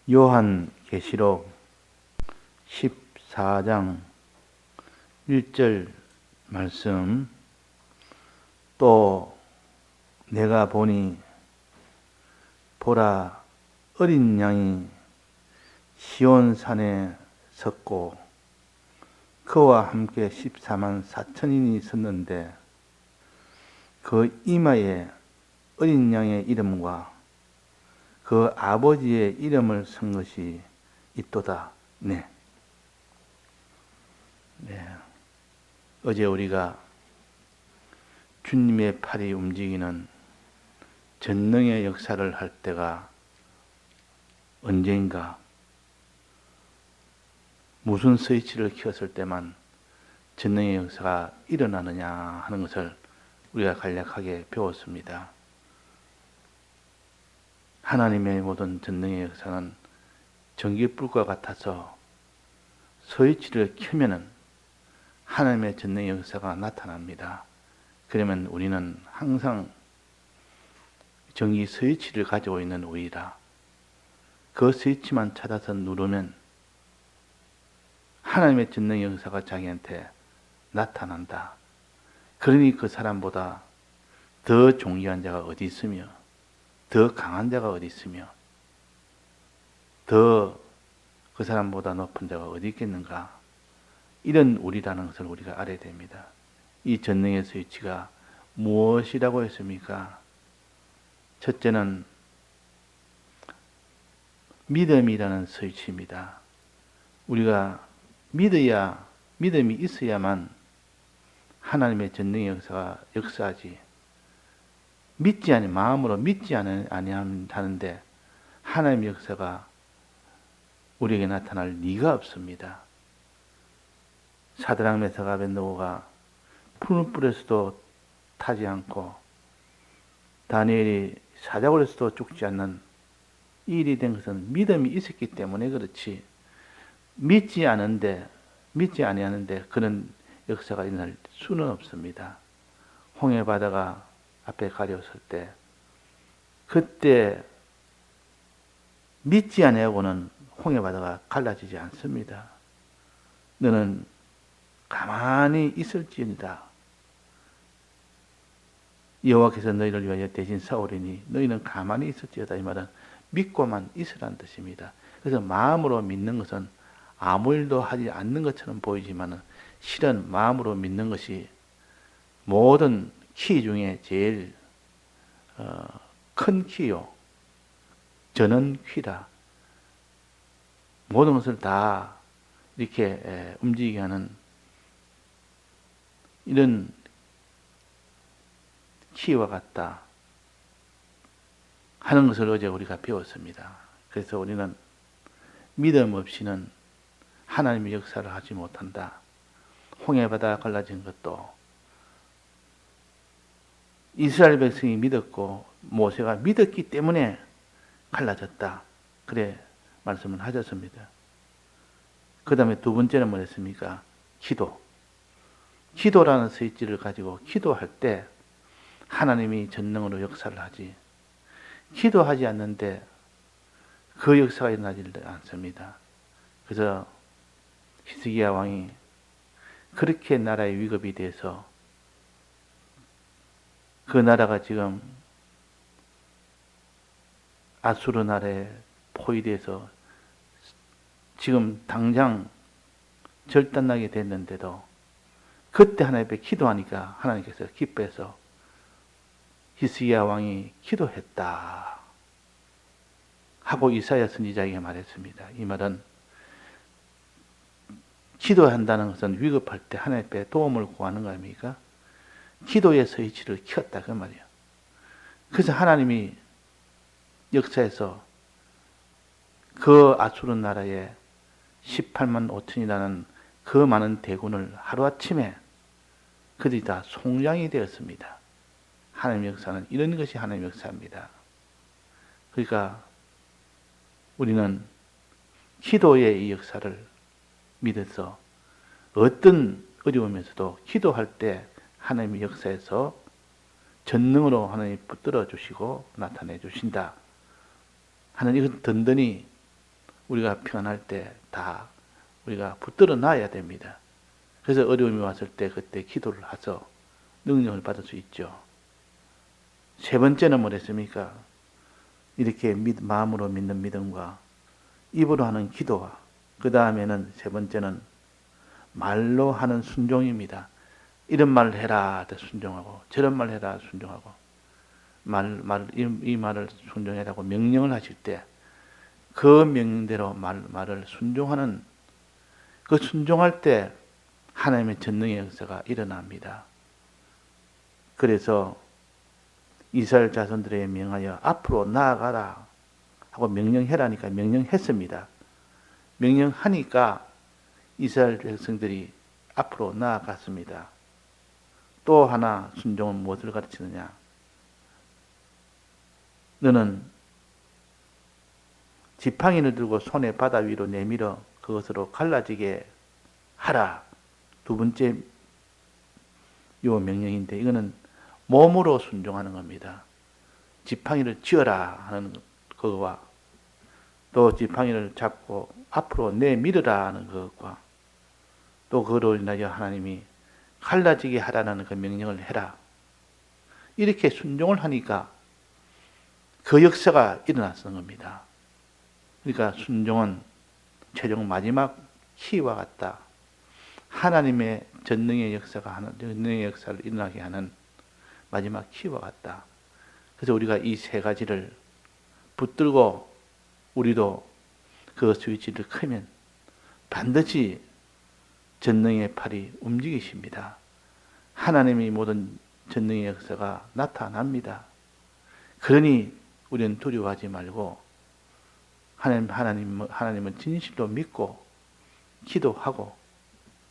요한계시록 14장 1절 말씀. 또 내가 보니 보라, 어린 양이 시온산에 섰고 그와 함께 14만 4천인이 섰는데 그 이마에 어린 양의 이름과 그 아버지의 이름을 쓴 것이 있도다. 네. 어제 우리가 주님의 팔이 움직이는 전능의 역사를 할 때가 언제인가, 무슨 스위치를 켰을 때만 전능의 역사가 일어나느냐 하는 것을 우리가 간략하게 배웠습니다. 하나님의 모든 전능의 역사는 전기불과 같아서 스위치를 켜면은 하나님의 전능의 역사가 나타납니다. 그러면 우리는 항상 전기 스위치를 가지고 있는 우리라 그 스위치만 찾아서 누르면 하나님의 전능의 역사가 자기한테 나타난다. 그러니 그 사람보다 더 존귀한 자가 어디 있으며 더 강한 자가 어디 있으며 더 그 사람보다 높은 자가 어디 있겠는가. 이런 우리라는 것을 우리가 알아야 됩니다. 이 전능의 스위치가 무엇이라고 했습니까? 첫째는 믿음이라는 스위치입니다. 우리가 믿음이 있어야만 하나님의 전능의 역사가 역사하지. 마음으로 믿지 아니하는데 하나님의 역사가 우리에게 나타날 리가 없습니다. 사드락 메삭 아벳느고가 푸른 불에서도 타지 않고 다니엘이 사자굴에서도 죽지 않는 이 일이 된 것은 믿음이 있었기 때문에 그렇지, 믿지 아니하는데 그런 역사가 일어날 수는 없습니다. 홍해 바다가 앞에 가려웠을 때 그때 믿지 아니하고는 홍해 바다가 갈라지지 않습니다. 너는 가만히 있을지어다. 여호와께서 너희를 위하여 대신 싸우리니 너희는 가만히 있을지어다. 이 말은 믿고만 있으라는 뜻입니다. 그래서 마음으로 믿는 것은 아무 일도 하지 않는 것처럼 보이지만 실은 마음으로 믿는 것이 모든 키 중에 제일 큰 키요. 전원 키다. 모든 것을 다 이렇게 움직이게 하는 이런 키와 같다 하는 것을 어제 우리가 배웠습니다. 그래서 우리는 믿음 없이는 하나님의 역사를 하지 못한다. 홍해바다 갈라진 것도 이스라엘 백성이 믿었고 모세가 믿었기 때문에 갈라졌다. 그래 말씀을 하셨습니다. 그 다음에 두 번째는 뭐였습니까? 기도라는 스위치를 가지고 기도할 때 하나님이 전능으로 역사를 하지, 기도하지 않는데 그 역사가 일어나지 않습니다. 그래서 히스기야 왕이 그렇게 나라의 위급이 돼서 그 나라가 지금 아수르 나라에 포위돼서 지금 당장 절단나게 됐는데도 그때 하나님 앞에 기도하니까 하나님께서 기뻐해서 히스기야 왕이 기도했다 하고 이사야 선지자에게 말했습니다. 이 말은 기도한다는 것은 위급할 때 하나님 앞에 도움을 구하는 거 아닙니까? 기도의 스위치를 켰다 그 말이에요. 그래서 하나님이 역사에서 그 아수르 나라에 18만 5천이라는 그 많은 대군을 하루아침에 그들이 다 송장이 되었습니다. 하나님의 역사는 이런 것이 하나님의 역사입니다. 그러니까 우리는 기도의 이 역사를 믿어서 어떤 어려움에서도 기도할 때 하나님의 역사에서 전능으로 하나님이 붙들어 주시고 나타내 주신다 하는 이건 든든히 우리가 편할 때 다 우리가 붙들어 놔야 됩니다. 그래서 어려움이 왔을 때 그때 기도를 해서 능력을 받을 수 있죠. 세 번째는 뭐랬습니까? 이렇게 마음으로 믿는 믿음과 입으로 하는 기도와 그 다음에는 세 번째는 말로 하는 순종입니다. 이런 말을 해라 순종하고 저런 말을 해라 순종하고 이 말을 순종해라고 명령을 하실 때 그 명령대로 말을 순종하는 그 순종할 때 하나님의 전능의 역사가 일어납니다. 그래서 이스라엘 자손들에 명하여 앞으로 나아가라 하고 명령해라니까 명령했습니다. 명령하니까 이스라엘 백성들이 앞으로 나아갔습니다. 또 하나 순종은 무엇을 가르치느냐? 너는 지팡이를 들고 손에 바다 위로 내밀어 그것으로 갈라지게 하라. 두 번째 요 명령인데 이거는 몸으로 순종하는 겁니다. 지팡이를 쥐어라 하는 그거와 또 지팡이를 잡고 앞으로 내밀으라 하는 것과 또 그로 인하여 하나님이 갈라지게 하라는 그 명령을 해라. 이렇게 순종을 하니까 그 역사가 일어났던 겁니다. 그러니까 순종은 최종 마지막 키와 같다. 하나님의 전능의 역사를 일어나게 하는 마지막 키와 같다. 그래서 우리가 이 세 가지를 붙들고 우리도 그 스위치를 켜면 반드시 전능의 팔이 움직이십니다. 하나님의 모든 전능의 역사가 나타납니다. 그러니 우리는 두려워하지 말고 하나님을 진실로 믿고 기도하고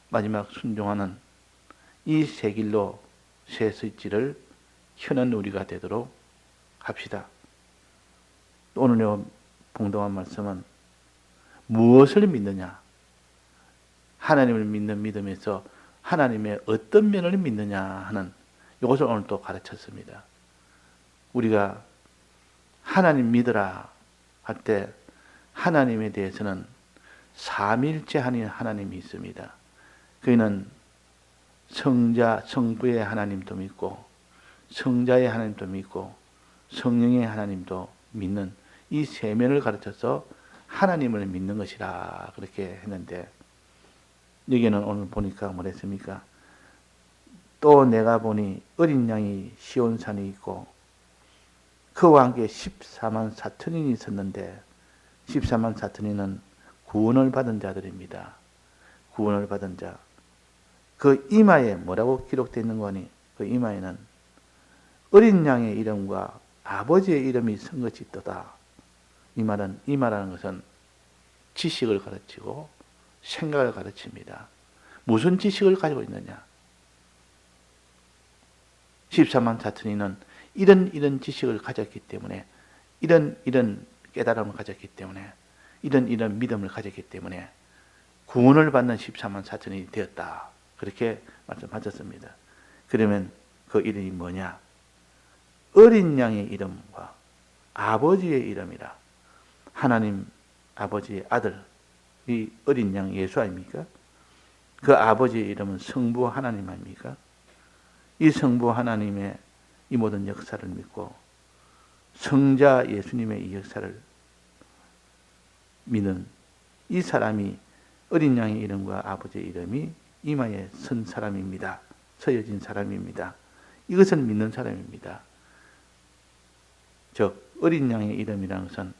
마지막 순종하는 이 세 길로 세 스위치를 켜는 우리가 되도록 합시다. 오늘의 봉독한 말씀은 무엇을 믿느냐? 하나님을 믿는 믿음에서 하나님의 어떤 면을 믿느냐 하는 이것을 오늘 또 가르쳤습니다. 우리가 하나님 믿으라 할 때 하나님에 대해서는 삼일체하는 하나님이 있습니다. 그는 성자, 성부의 하나님도 믿고 성자의 하나님도 믿고 성령의 하나님도 믿는 이 세 면을 가르쳐서 하나님을 믿는 것이라 그렇게 했는데 여기는 오늘 보니까 뭐랬습니까? 또 내가 보니 어린 양이 시온산에 있고 그와 함께 14만 4천인이 있었는데 14만 4천인은 구원을 받은 자들입니다. 구원을 받은 자. 그 이마에 뭐라고 기록되어 있는 거니? 그 이마에는 어린 양의 이름과 아버지의 이름이 쓴 것이 있도다. 이마라는 것은 지식을 가르치고 생각을 가르칩니다. 무슨 지식을 가지고 있느냐? 14만 4천인은 이런 지식을 가졌기 때문에 이런 깨달음을 가졌기 때문에 이런 믿음을 가졌기 때문에 구원을 받는 14만 4천이 되었다. 그렇게 말씀하셨습니다. 그러면 그 이름이 뭐냐? 어린 양의 이름과 아버지의 이름이라. 하나님 아버지의 아들, 이 어린 양 예수 아닙니까? 그 아버지의 이름은 성부 하나님 아닙니까? 이 성부 하나님의 이 모든 역사를 믿고 성자 예수님의 이 역사를 믿는 이 사람이 어린 양의 이름과 아버지의 이름이 이마에 선 사람입니다. 서여진 사람입니다. 이것을 믿는 사람입니다. 즉 어린 양의 이름이라는 것은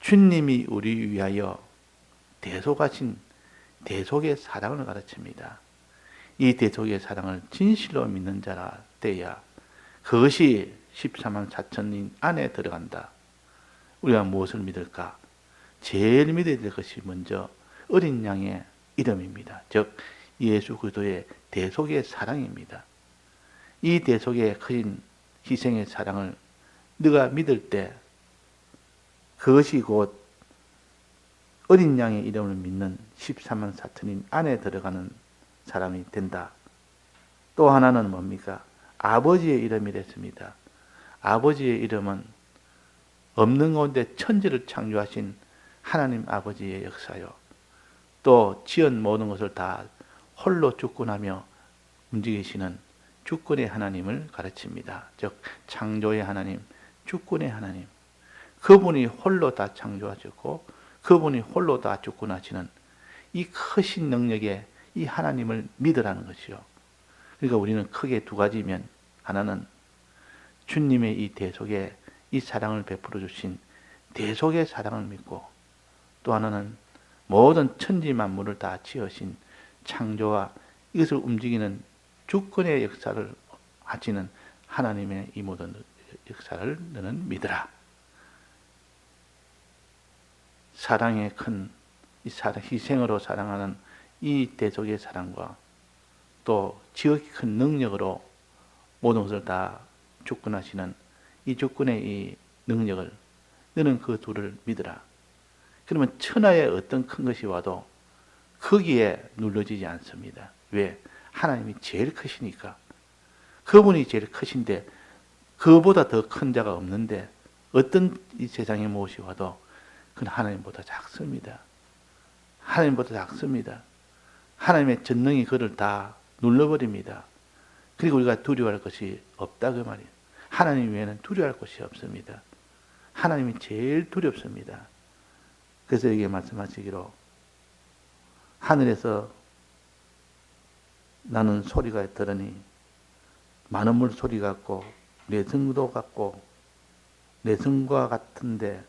주님이 우리 위하여 대속하신 대속의 사랑을 가르칩니다. 이 대속의 사랑을 진실로 믿는 자라 때야 그것이 14만 4천인 안에 들어간다. 우리가 무엇을 믿을까? 제일 믿어야 될 것이 먼저 어린 양의 이름입니다. 즉 예수 그리스도의 대속의 사랑입니다. 이 대속의 큰 희생의 사랑을 네가 믿을 때 그것이 곧 어린 양의 이름을 믿는 14만 4천인 안에 들어가는 사람이 된다. 또 하나는 뭡니까? 아버지의 이름이랬습니다. 아버지의 이름은 없는 가운데 천지를 창조하신 하나님 아버지의 역사요. 또 지은 모든 것을 다 홀로 주권하며 움직이시는 주권의 하나님을 가르칩니다. 즉 창조의 하나님, 주권의 하나님. 그분이 홀로 다 창조하셨고 그분이 홀로 다 주권하시는 이 크신 능력의 이 하나님을 믿으라는 것이요. 그러니까 우리는 크게 두 가지면, 하나는 주님의 이 대속에 이 사랑을 베풀어 주신 대속의 사랑을 믿고, 또 하나는 모든 천지 만물을 다 지으신 창조와 이것을 움직이는 주권의 역사를 하시는 하나님의 이 모든 역사를 너는 믿으라. 사랑의 큰 이 희생으로 사랑하는 이 대속의 사랑과 또 지극히 큰 능력으로 모든 것을 다 주권하시는 이 주권의 이 능력을, 너는 그 둘을 믿으라. 그러면 천하에 어떤 큰 것이 와도 거기에 눌러지지 않습니다. 왜? 하나님이 제일 크시니까. 그분이 제일 크신데 그보다 더 큰 자가 없는데 어떤 이 세상에 무엇이 와도 그건 하나님보다 작습니다. 하나님보다 작습니다. 하나님의 전능이 그를 다 눌러버립니다. 그리고 우리가 두려워할 것이 없다 그 말이에요. 하나님 외에는 두려워할 것이 없습니다. 하나님이 제일 두렵습니다. 그래서 여기에 말씀하시기로 하늘에서 나는 소리가 들으니 많은 물 소리 같고 내성도 같고 내성과 같은데,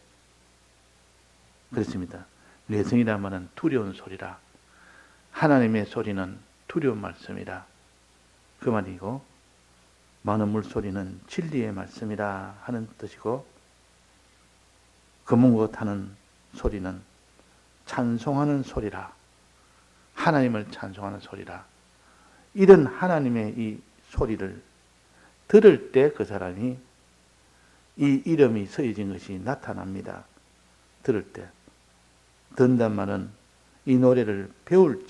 그렇습니다. 내성이란 말은 두려운 소리라. 하나님의 소리는 두려운 말씀이라 그 말이고, 많은 물소리는 진리의 말씀이라 하는 뜻이고, 검은것 하는 소리는 찬송하는 소리라, 하나님을 찬송하는 소리라. 이런 하나님의 이 소리를 들을 때 그 사람이 이 이름이 서해진 것이 나타납니다. 들을 때. 듣는단 말은 이 노래를 배울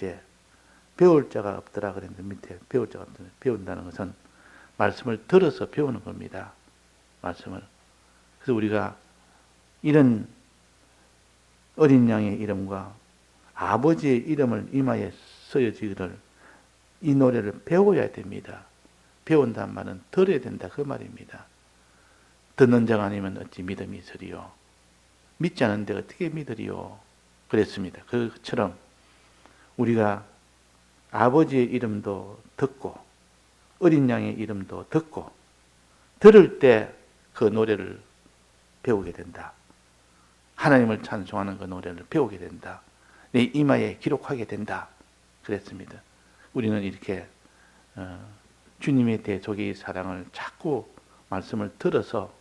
자가 없더라 그랬는데, 밑에 배울 자가 없더라. 배운다는 것은 말씀을 들어서 배우는 겁니다. 말씀을. 그래서 우리가 이런 어린 양의 이름과 아버지의 이름을 이마에 써지기를 이 노래를 배워야 됩니다. 배운다는 말은 들어야 된다 그 말입니다. 듣는 자가 아니면 어찌 믿음이 있으리요. 믿지 않은데 어떻게 믿으리요. 그랬습니다. 그처럼 우리가 아버지의 이름도 듣고 어린 양의 이름도 듣고 들을 때 그 노래를 배우게 된다. 하나님을 찬송하는 그 노래를 배우게 된다. 내 이마에 기록하게 된다. 그랬습니다. 우리는 이렇게 주님의 대속의 사랑을 자꾸 말씀을 들어서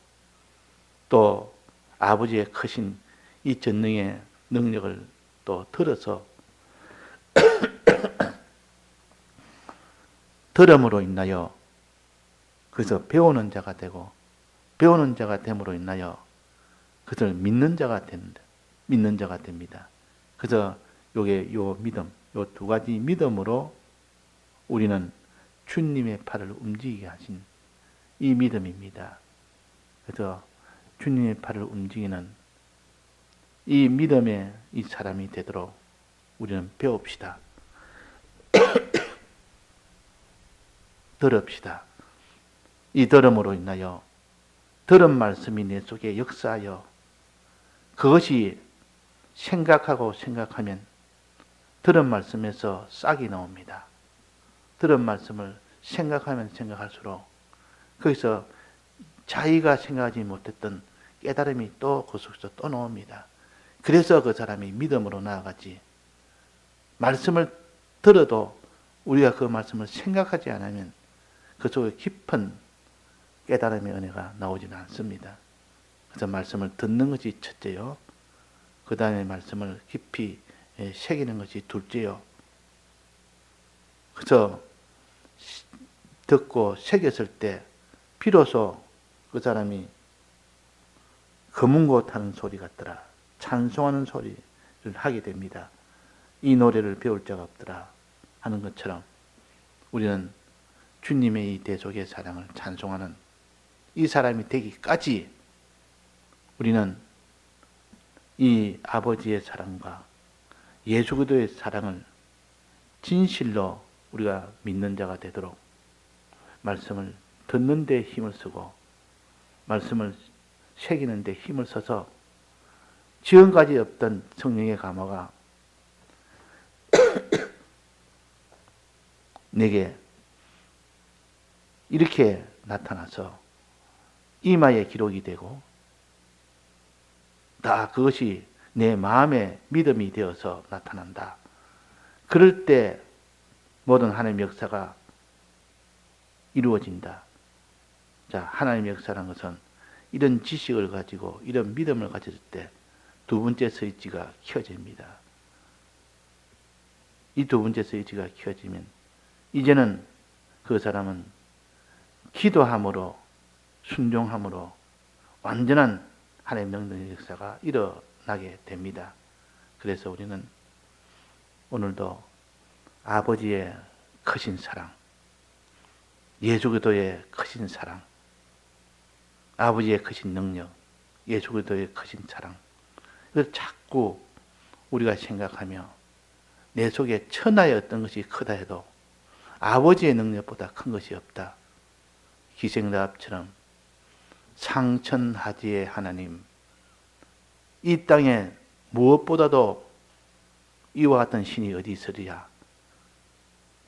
또 아버지의 크신 이 전능의 능력을 또 들어서 들음으로 인하여 그래서 배우는 자가 되고, 배우는 자가 됨으로 인하여 그것을 믿는 자가 된다. 믿는 자가 됩니다. 그래서 요게 요 믿음, 요 두 가지 믿음으로 우리는 주님의 팔을 움직이게 하신 이 믿음입니다. 그래서 주님의 팔을 움직이는 이 믿음의 이 사람이 되도록 우리는 배웁시다. 들읍시다. 이 들음으로 인하여 들은 말씀이 내 속에 역사하여 그것이 생각하고 생각하면 들은 말씀에서 싹이 나옵니다. 들은 말씀을 생각하면 생각할수록 거기서 자기가 생각하지 못했던 깨달음이 또 그 속에서 또 나옵니다. 그래서 그 사람이 믿음으로 나아가지, 말씀을 들어도 우리가 그 말씀을 생각하지 않으면 그 속에 깊은 깨달음의 은혜가 나오지는 않습니다. 그래서 말씀을 듣는 것이 첫째요. 그 다음에 말씀을 깊이 새기는 것이 둘째요. 그래서 듣고 새겼을 때 비로소 그 사람이 검은고 타는 소리 같더라, 찬송하는 소리를 하게 됩니다. 이 노래를 배울 자가 없더라 하는 것처럼 우리는 주님의 이 대속의 사랑을 찬송하는 이 사람이 되기까지 우리는 이 아버지의 사랑과 예수 그리스도의 사랑을 진실로 우리가 믿는 자가 되도록 말씀을 듣는 데 힘을 쓰고 말씀을 새기는 데 힘을 써서 지금까지 없던 성령의 감화가 내게 이렇게 나타나서 이마에 기록이 되고 다 그것이 내 마음의 믿음이 되어서 나타난다. 그럴 때 모든 하나님의 역사가 이루어진다. 자, 하나님의 역사라는 것은 이런 지식을 가지고 이런 믿음을 가졌을 때 두 번째 스위치가 켜집니다. 이 두 번째 스위치가 켜지면 이제는 그 사람은 기도함으로 순종함으로 완전한 하나님의 능력의 역사가 일어나게 됩니다. 그래서 우리는 오늘도 아버지의 크신 사랑, 예수 그리스도의 크신 사랑, 아버지의 크신 능력, 예수 그리스도의 크신 사랑, 그걸 자꾸 우리가 생각하며 내 속에 천하의 어떤 것이 크다 해도 아버지의 능력보다 큰 것이 없다. 기생라합처럼 상천하지의 하나님, 이 땅에 무엇보다도 이와 같은 신이 어디 있으리야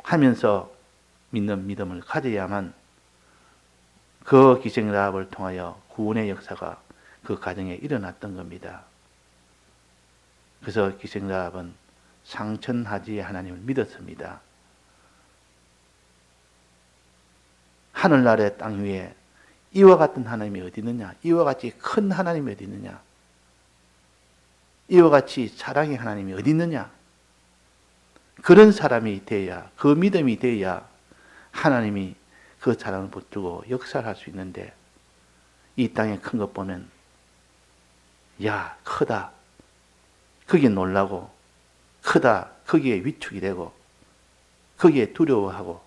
하면서 믿는 믿음을 가져야만 그 기생라합을 통하여 구원의 역사가 그 가정에 일어났던 겁니다. 그래서 기생라합은 상천하지의 하나님을 믿었습니다. 하늘 아래 땅 위에 이와 같은 하나님이 어디 있느냐? 이와 같이 큰 하나님이 어디 있느냐? 이와 같이 사랑의 하나님이 어디 있느냐? 그런 사람이 되어야, 그 믿음이 되어야 하나님이 그 사랑을 붙들고 역사를 할 수 있는데, 이 땅에 큰 것 보면 야, 크다, 거기에 놀라고, 크다, 거기에 위축이 되고, 거기에 두려워하고,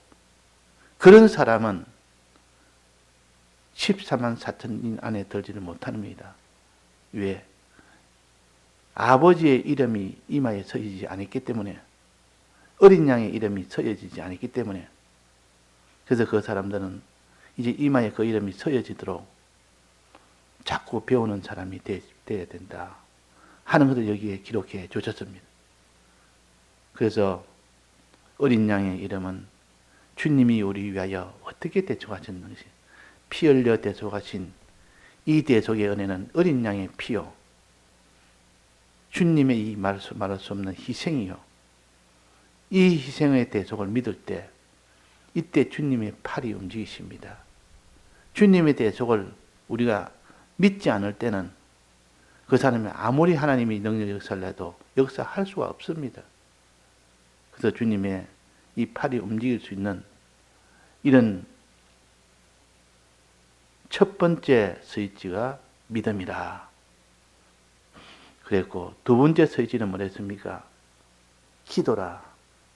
그런 사람은 14만 4천인 안에 들지를 못합니다. 왜? 아버지의 이름이 이마에 서여지지 않았기 때문에, 어린 양의 이름이 서여지지 않았기 때문에, 그래서 그 사람들은 이제 이마에 그 이름이 서여지도록 자꾸 배우는 사람이 되어야 된다 하는 것을 여기에 기록해 주셨습니다. 그래서 어린 양의 이름은 주님이 우리 위하여 어떻게 대속하셨는지, 피 흘려 대속하신 이 대속의 은혜는 어린 양의 피요, 주님의 이 말할 수 없는 희생이요, 이 희생의 대속을 믿을 때 이때 주님의 팔이 움직이십니다. 주님의 대속을 우리가 믿지 않을 때는 그 사람이 아무리 하나님이 능력 역사를 해도 역사할 수가 없습니다. 그래서 주님의 이 팔이 움직일 수 있는 이런 첫 번째 스위치가 믿음이라 그랬고, 두 번째 스위치는 뭐랬습니까? 기도라.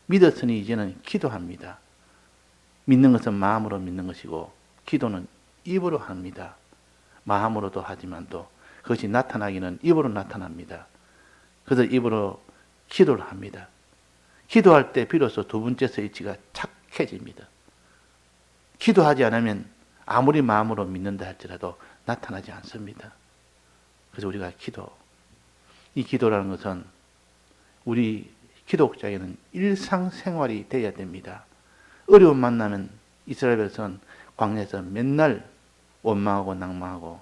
믿었으니 이제는 기도합니다. 믿는 것은 마음으로 믿는 것이고 기도는 입으로 합니다. 마음으로도 하지만 또 그것이 나타나기는 입으로 나타납니다. 그래서 입으로 기도를 합니다. 기도할 때 비로소 두 번째 스위치가 착해집니다. 기도하지 않으면 아무리 마음으로 믿는다 할지라도 나타나지 않습니다. 그래서 우리가 이 기도라는 것은 우리 기독자에게는 일상생활이 되어야 됩니다. 어려움 만나면 이스라엘 백성은 광야에서 맨날 원망하고 낭망하고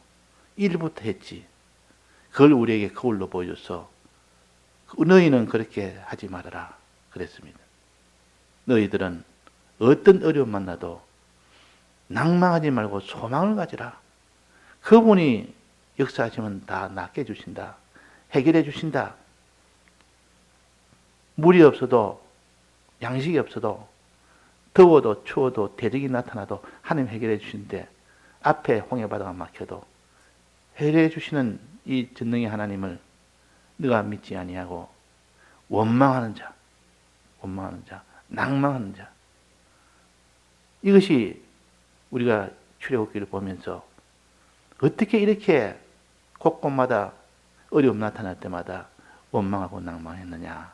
일부터 했지. 그걸 우리에게 거울로 보여줘서 너희는 그렇게 하지 말아라 그랬습니다. 너희들은 어떤 어려움 만나도 낭망하지 말고 소망을 가지라. 그분이 역사하시면 다 낫게 해주신다. 해결해 주신다. 물이 없어도, 양식이 없어도, 더워도 추워도 대적이 나타나도 하나님 해결해 주시는데, 앞에 홍해바다가 막혀도 해결해 주시는 이 전능의 하나님을 네가 믿지 아니하고 원망하는 자, 낭망하는 자, 이것이 우리가 출애굽기를 보면서 어떻게 이렇게 곳곳마다 어려움 나타날 때마다 원망하고 낭망했느냐.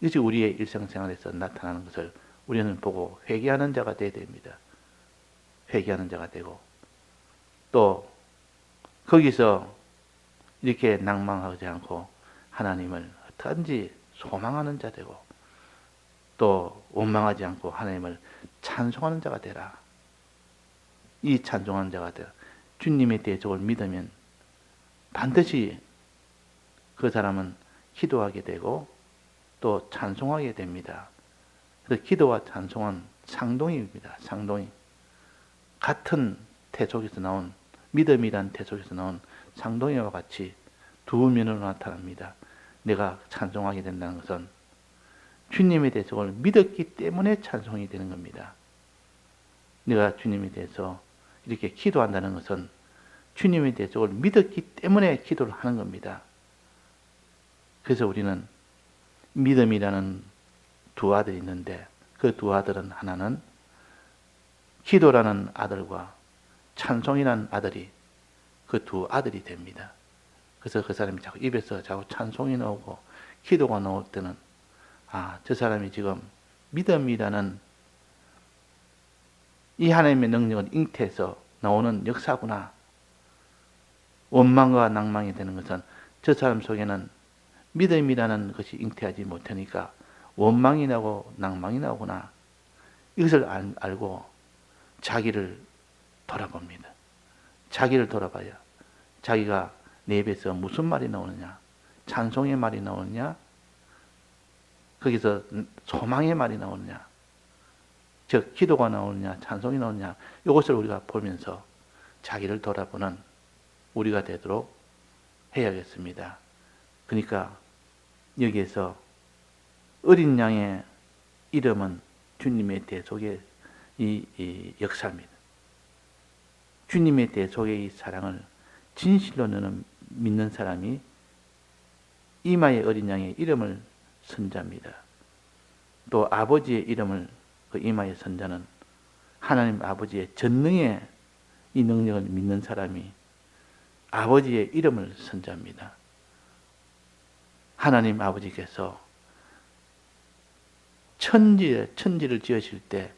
이것이 우리의 일상생활에서 나타나는 것을 우리는 보고 회개하는 자가 되어야 됩니다. 회개하는 자가 되고, 또 거기서 이렇게 낭망하지 않고 하나님을 어떻게든지 소망하는 자 되고, 또 원망하지 않고 하나님을 찬송하는 자가 되라. 이 찬송하는 자가 되라. 주님의 대적을 믿으면 반드시 그 사람은 기도하게 되고 또 찬송하게 됩니다. 그래서 기도와 찬송은 상동입니다. 상동이. 같은 태 속에서 나온, 믿음이란 태 속에서 나온 상동이와 같이 두 면으로 나타납니다. 내가 찬송하게 된다는 것은 주님에 대해서 믿었기 때문에 찬송이 되는 겁니다. 내가 주님에 대해서 이렇게 기도한다는 것은 주님에 대해서 믿었기 때문에 기도를 하는 겁니다. 그래서 우리는 믿음이라는 두 아들이 있는데, 그 두 아들은, 하나는 기도라는 아들과 찬송이라는 아들이 그 두 아들이 됩니다. 그래서 그 사람이 자꾸 입에서 자꾸 찬송이 나오고 기도가 나올 때는, 아, 저 사람이 지금 믿음이라는 이 하나님의 능력을 잉태해서 나오는 역사구나. 원망과 낭망이 되는 것은 저 사람 속에는 믿음이라는 것이 잉태하지 못하니까 원망이 나고 낭망이 나오구나. 이것을 알고 자기를 돌아봅니다. 자기를 돌아봐야 자기가 내 입에서 무슨 말이 나오느냐, 찬송의 말이 나오느냐, 거기서 소망의 말이 나오느냐, 즉 기도가 나오느냐, 찬송이 나오느냐, 이것을 우리가 보면서 자기를 돌아보는 우리가 되도록 해야겠습니다. 그러니까 여기에서 어린 양의 이름은 주님의 대속의 이 역사입니다. 주님의 대속의 이 사랑을 진실로 믿는 사람이 이마의 어린 양의 이름을 선자입니다. 또 아버지의 이름을, 그 이마의 선자는 하나님 아버지의 전능의 이 능력을 믿는 사람이 아버지의 이름을 선자입니다. 하나님 아버지께서 천지를 지으실 때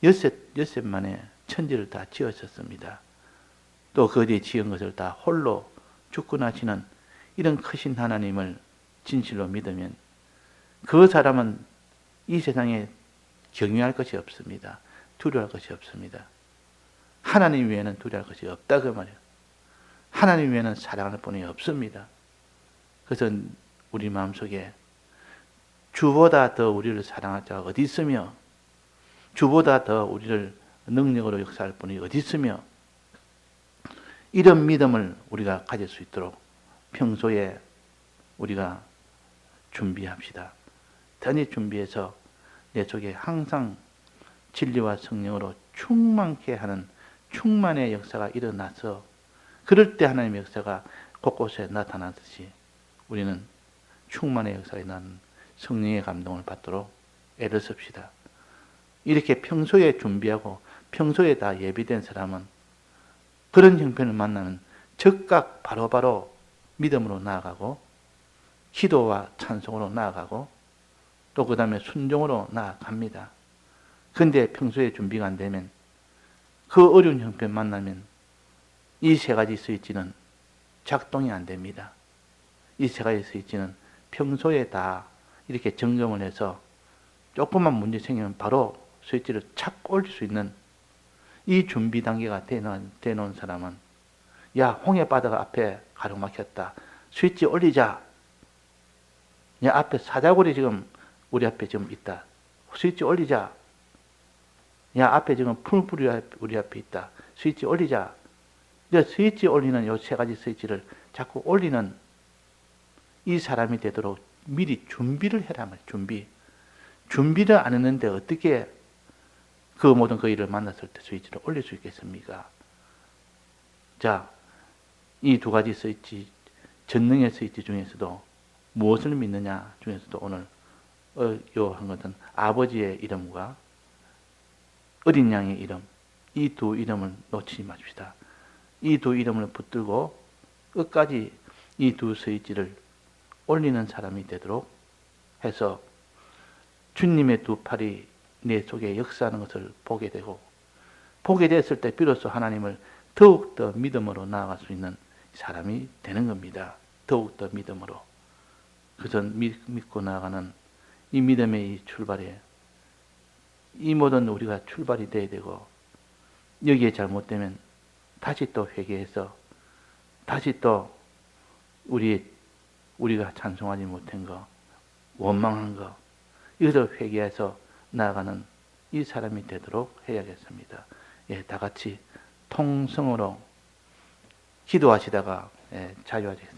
엿새 만에 천지를 다 지으셨습니다. 또 그 뒤에 지은 것을 다 홀로 주권하시는 이런 크신 하나님을 진실로 믿으면 그 사람은 이 세상에 경외할 것이 없습니다. 두려워할 것이 없습니다. 하나님 외에는 두려워할 것이 없다 그 말이에요. 하나님 외에는 사랑할 분이 없습니다. 그래서 우리 마음속에 주보다 더 우리를 사랑할 자가 어디 있으며, 주보다 더 우리를 능력으로 역사할 분이 어디 있으며, 이런 믿음을 우리가 가질 수 있도록 평소에 우리가 준비합시다. 단히 준비해서 내 속에 항상 진리와 성령으로 충만케 하는 충만의 역사가 일어나서, 그럴 때 하나님의 역사가 곳곳에 나타나듯이 우리는 충만의 역사에 나는 성령의 감동을 받도록 애를 씁시다. 이렇게 평소에 준비하고 평소에 다 예비된 사람은 그런 형편을 만나면 즉각 바로바로 믿음으로 나아가고 기도와 찬송으로 나아가고 또 그 다음에 순종으로 나아갑니다. 그런데 평소에 준비가 안 되면 그 어려운 형편 만나면 이 세 가지 스위치는 작동이 안 됩니다. 이 세 가지 스위치는 평소에 다 이렇게 점검을 해서 조금만 문제 생기면 바로 스위치를 착 올릴 수 있는 이 준비 단계가 되놓은 사람은, 야, 홍해바다가 앞에 가로막혔다. 스위치 올리자. 야, 앞에 사자굴이 지금 우리 앞에 지금 있다. 스위치 올리자. 야, 앞에 지금 풀뿌리 우리 앞에 있다. 스위치 올리자. 스위치 올리는 요 세 가지 스위치를 자꾸 올리는 이 사람이 되도록 미리 준비를 해라 말. 준비를 안 했는데 어떻게 그 모든 그 일을 만났을 때 스위치를 올릴 수 있겠습니까? 자, 이 두 가지 스위치, 전능의 스위치 중에서도 무엇을 믿느냐 중에서도 오늘 한 것은 아버지의 이름과 어린 양의 이름, 이 두 이름을 놓치지 마십시다. 이 두 이름을 붙들고 끝까지 이 두 스위치를 올리는 사람이 되도록 해서 주님의 두 팔이 내 속에 역사하는 것을 보게 되고, 보게 됐을 때 비로소 하나님을 더욱더 믿음으로 나아갈 수 있는 사람이 되는 겁니다. 더욱더 믿음으로. 그전 믿고 나아가는 이 믿음의 이 출발에 이 모든 우리가 출발이 돼야 되고, 여기에 잘못되면 다시 또 회개해서 다시 또 우리가 찬송하지 못한 거, 원망한 거, 이것을 회개해서 나아가는 이 사람이 되도록 해야겠습니다. 예, 다 같이 통성으로 기도하시다가 자유하겠습니다.